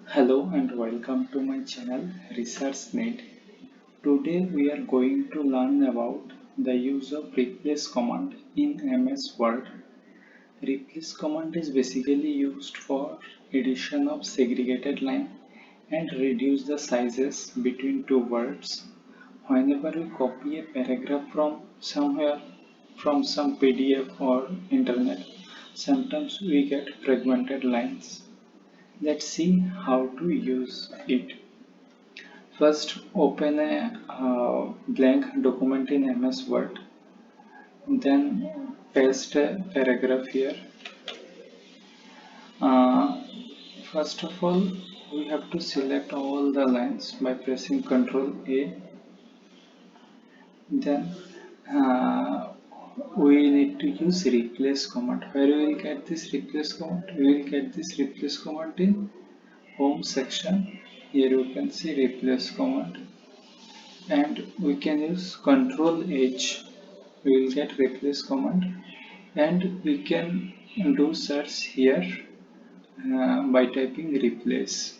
Hello and welcome to my channel ResearchNet. Today we are going to learn about the use of replace command in MS Word. Replace command is basically used for addition of segregated line and reduce the sizes between two words. Whenever we copy a paragraph from somewhere, from some PDF or internet, sometimes we get fragmented lines. Let's see how to use it. First, open a blank document in MS Word. Then paste a paragraph here. Uh, First of all, we have to select all the lines by pressing Ctrl A. Then we need to use replace command. Where we will get this replace command? We will get this replace command in home section. Here you can see replace command, and we can use Control H. We will get replace command, and we can do search here by typing replace.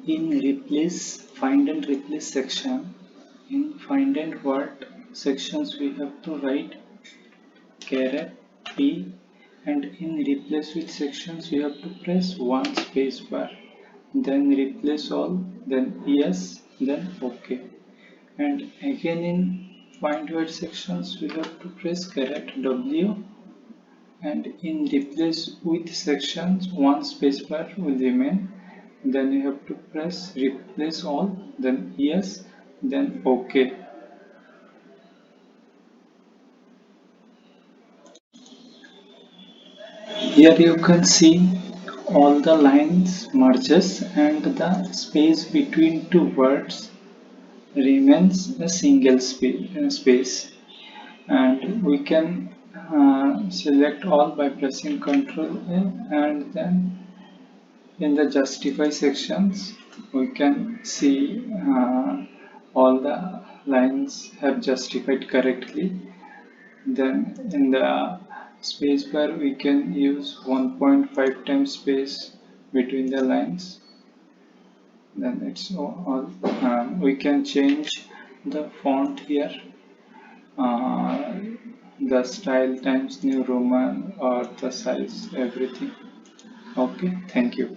In replace, find and replace section, in find and word sections we have to write caret P, and in replace with sections we have to press one space bar, then replace all, then yes, then OK. And again in find word sections we have to press caret W, and in replace with sections one space bar will remain, then you have to press replace all, then yes, then OK. Here you can see all the lines merges and the space between two words remains a single space. And we can select all by pressing Ctrl A, and then in the justify sections we can see all the lines have justified correctly. Then in the spacebar we can use 1.5 times space between the lines. Then it's all. We can change the font here, uh, the style times New Roman or the size, everything. Okay, thank you.